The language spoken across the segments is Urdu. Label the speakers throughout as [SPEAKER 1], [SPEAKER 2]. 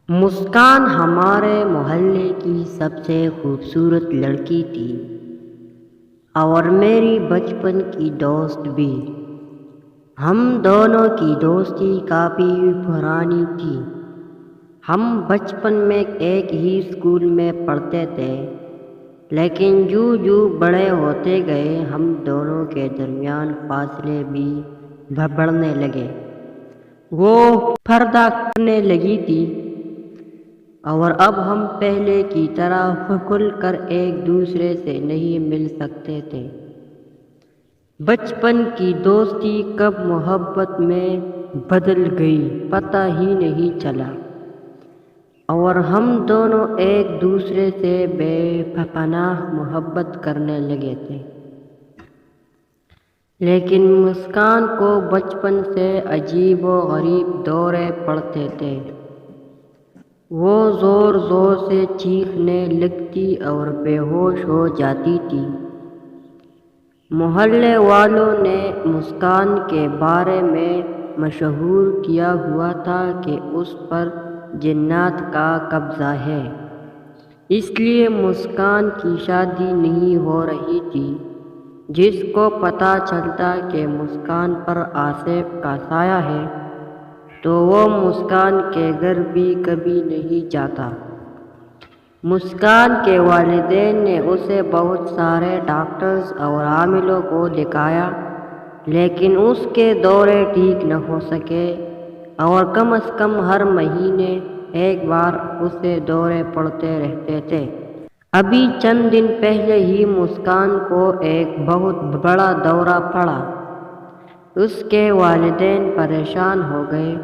[SPEAKER 1] مسکان ہمارے محلے کی سب سے خوبصورت لڑکی تھی اور میری بچپن کی دوست بھی۔ ہم دونوں کی دوستی کافی پرانی تھی۔ ہم بچپن میں ایک ہی اسکول میں پڑھتے تھے، لیکن جو بڑے ہوتے گئے ہم دونوں کے درمیان فاصلے بھی بڑھنے لگے۔ وہ پردہ کرنے لگی تھی اور اب ہم پہلے کی طرح کھل کر ایک دوسرے سے نہیں مل سکتے تھے۔ بچپن کی دوستی کب محبت میں بدل گئی پتہ ہی نہیں چلا، اور ہم دونوں ایک دوسرے سے بے پناہ محبت کرنے لگے تھے۔ لیکن مسکان کو بچپن سے عجیب و غریب دورے پڑتے تھے۔ وہ زور زور سے چیخنے لگتی اور بے ہوش ہو جاتی تھی۔ محلے والوں نے مسکان کے بارے میں مشہور کیا ہوا تھا کہ اس پر جنات کا قبضہ ہے، اس لیے مسکان کی شادی نہیں ہو رہی تھی۔ جس کو پتہ چلتا کہ مسکان پر آصف کا سایہ ہے تو وہ مسکان کے گھر بھی کبھی نہیں جاتا۔ مسکان کے والدین نے اسے بہت سارے ڈاکٹرز اور عاملوں کو دکھایا، لیکن اس کے دورے ٹھیک نہ ہو سکے اور کم از کم ہر مہینے ایک بار اسے دورے پڑتے رہتے تھے۔ ابھی چند دن پہلے ہی مسکان کو ایک بہت بڑا دورہ پڑا۔ اس کے والدین پریشان ہو گئے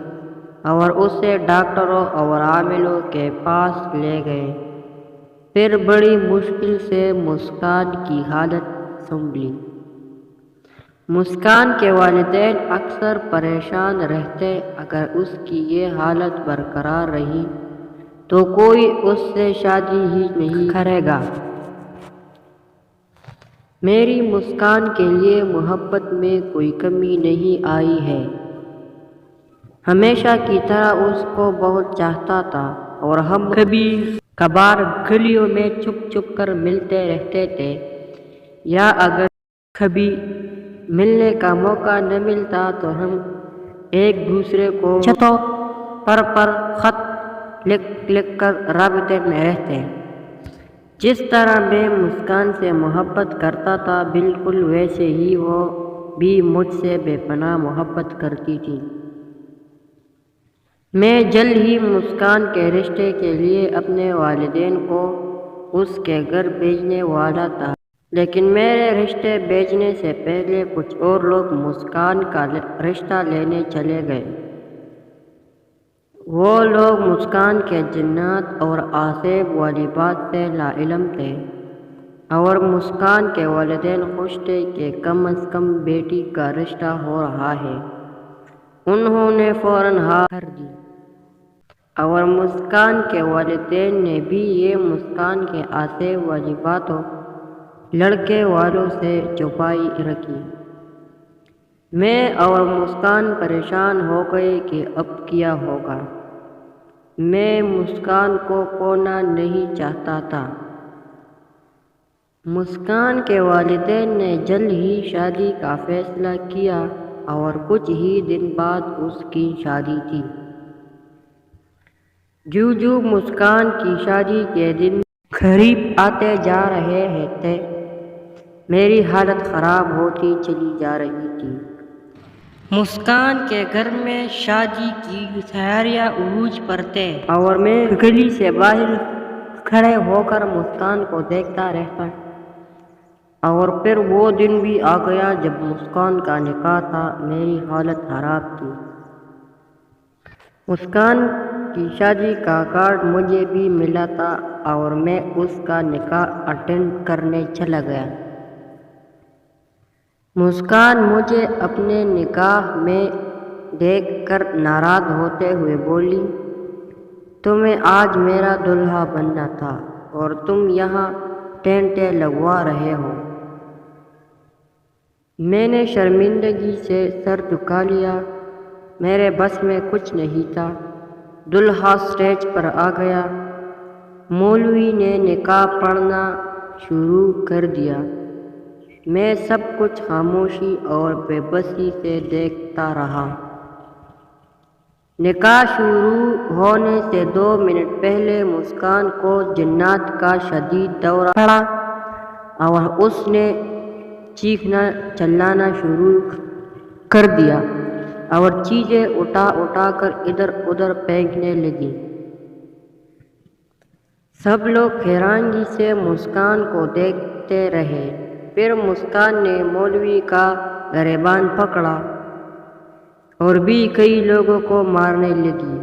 [SPEAKER 1] اور اسے ڈاکٹروں اور عاملوں کے پاس لے گئے۔ پھر بڑی مشکل سے مسکان کی حالت سنبھلی۔ مسکان کے والدین اکثر پریشان رہتے، اگر اس کی یہ حالت برقرار رہی تو کوئی اس سے شادی ہی نہیں کرے گا۔ میری مسکان کے لیے محبت میں کوئی کمی نہیں آئی ہے۔ ہمیشہ کی طرح اس کو بہت چاہتا تھا اور ہم کبھی کبھار گلیوں میں چھپ کر ملتے رہتے تھے، یا اگر کبھی ملنے کا موقع نہ ملتا تو ہم ایک دوسرے کو چھتوں پر خط لکھ کر رابطے میں رہتے۔ جس طرح میں مسکان سے محبت کرتا تھا بالکل ویسے ہی وہ بھی مجھ سے بے پناہ محبت کرتی تھی۔ میں جلد ہی مسکان کے رشتے کے لیے اپنے والدین کو اس کے گھر بھیجنے والا تھا، لیکن میرے رشتے بھیجنے سے پہلے کچھ اور لوگ مسکان کا رشتہ لینے چلے گئے۔ وہ لوگ مسکان کے جنات اور آصف والی بات سے لا علم تھے، اور مسکان کے والدین خوش تھے کہ کم از کم بیٹی کا رشتہ ہو رہا ہے۔ انہوں نے فوراً ہاں کر دی، اور مسکان کے والدین نے بھی یہ مسکان کے آصف والی باتوں لڑکے والوں سے چھپائی رکھی۔ میں اور مسکان پریشان ہو گئے کہ اب کیا ہوگا۔ میں مسکان کو کھونا نہیں چاہتا تھا۔ مسکان کے والدین نے جلد ہی شادی کا فیصلہ کیا اور کچھ ہی دن بعد اس کی شادی تھی۔ جو مسکان کی شادی کے دن قریب آتے جا رہے تھے، میری حالت خراب ہوتی چلی جا رہی تھی۔ مسکان کے گھر میں شادی کی تیاریاں عروج پر تھیں، اور میں گلی سے باہر کھڑے ہو کر مسکان کو دیکھتا رہتا۔ اور پھر وہ دن بھی آ گیا جب مسکان کا نکاح تھا۔ میری حالت خراب تھی۔ مسکان کی شادی کا کارڈ مجھے بھی ملا تھا اور میں اس کا نکاح اٹینڈ کرنے چلا گیا۔ مسکان مجھے اپنے نکاح میں دیکھ کر ناراض ہوتے ہوئے بولی، تمہیں آج میرا دلہا بننا تھا اور تم یہاں ٹینٹیں لگوا رہے ہو۔ میں نے شرمندگی سے سر جھکا لیا۔ میرے بس میں کچھ نہیں تھا۔ دلہا سٹیج پر آ گیا۔ مولوی نے نکاح پڑھنا شروع کر دیا۔ میں سب کچھ خاموشی اور بے بسی سے دیکھتا رہا۔ نکاح شروع ہونے سے 2 منٹ پہلے مسکان کو جنات کا شدید دورہ پڑا اور اس نے چیخنا چلانا شروع کر دیا اور چیزیں اٹھا کر ادھر ادھر پھینکنے لگی۔ سب لوگ حیرانگی سے مسکان کو دیکھتے رہے۔ پھر مسکان نے مولوی کا گریبان پکڑا اور بھی کئی لوگوں کو مارنے لگی۔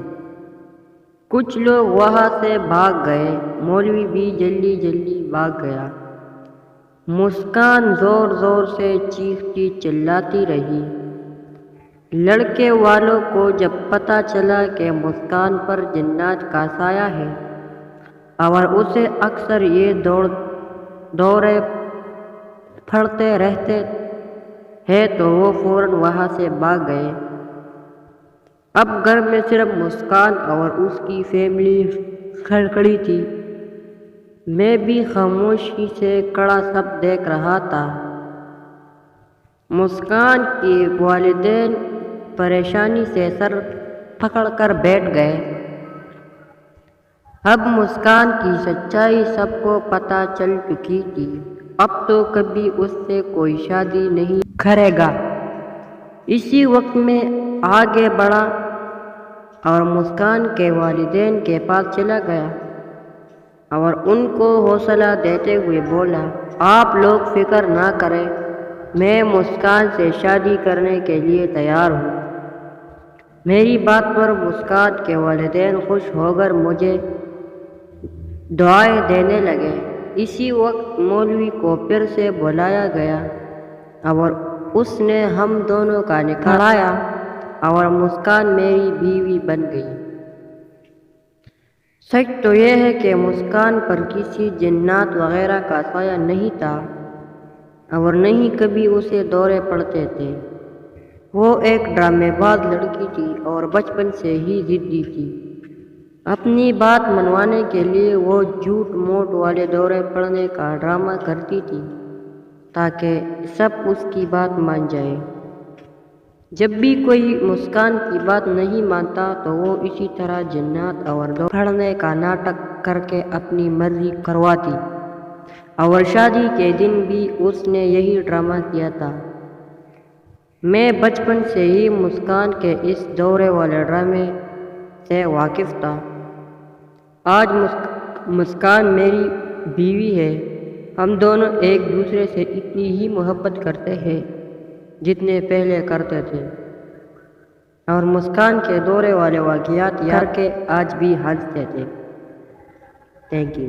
[SPEAKER 1] کچھ لوگ وہاں سے بھاگ گئے، مولوی بھی جلدی جلدی بھاگ گیا۔ مسکان زور زور سے چیختی چلاتی رہی۔ لڑکے والوں کو جب پتہ چلا کہ مسکان پر جنات کا سایہ ہے اور اسے اکثر یہ دورے پڑتے رہتے ہیں تو وہ فوراً وہاں سے بھاگ گئے۔ اب گھر میں صرف مسکان اور اس کی فیملی کھڑی تھی۔ میں بھی خاموشی سے کھڑا سب دیکھ رہا تھا۔ مسکان کے والدین پریشانی سے سر پکڑ کر بیٹھ گئے۔ اب مسکان کی سچائی سب کو پتہ چل چکی تھی۔ اب تو کبھی اس سے کوئی شادی نہیں کرے گا۔ اسی وقت میں آگے بڑھا اور مسکان کے والدین کے پاس چلا گیا اور ان کو حوصلہ دیتے ہوئے بولا، آپ لوگ فکر نہ کریں، میں مسکان سے شادی کرنے کے لیے تیار ہوں۔ میری بات پر مسکان کے والدین خوش ہو کر مجھے دعائیں دینے لگے۔ اسی وقت مولوی کو پھر سے بلایا گیا اور اس نے ہم دونوں کا نکاح پڑھایا اور مسکان میری بیوی بن گئی۔ سچ تو یہ ہے کہ مسکان پر کسی جنات وغیرہ کا سایہ نہیں تھا اور نہیں کبھی اسے دورے پڑتے تھے۔ وہ ایک ڈرامے باز لڑکی تھی اور بچپن سے ہی ضدی تھی۔ اپنی بات منوانے کے لیے وہ جھوٹ موٹ والے دورے پڑنے کا ڈرامہ کرتی تھی تاکہ سب اس کی بات مان جائیں۔ جب بھی کوئی مسکان کی بات نہیں مانتا تو وہ اسی طرح جنات اور دورے پڑنے کا ناٹک کر کے اپنی مرضی کرواتی، اور شادی کے دن بھی اس نے یہی ڈرامہ کیا تھا۔ میں بچپن سے ہی مسکان کے اس دورے والے ڈرامے سے واقف تھا۔ آج مسکان میری بیوی ہے۔ ہم دونوں ایک دوسرے سے اتنی ہی محبت کرتے ہیں جتنے پہلے کرتے تھے، اور مسکان کے دورے والے واقعات یاد کر کے آج بھی ہنستے تھے۔ Thank you.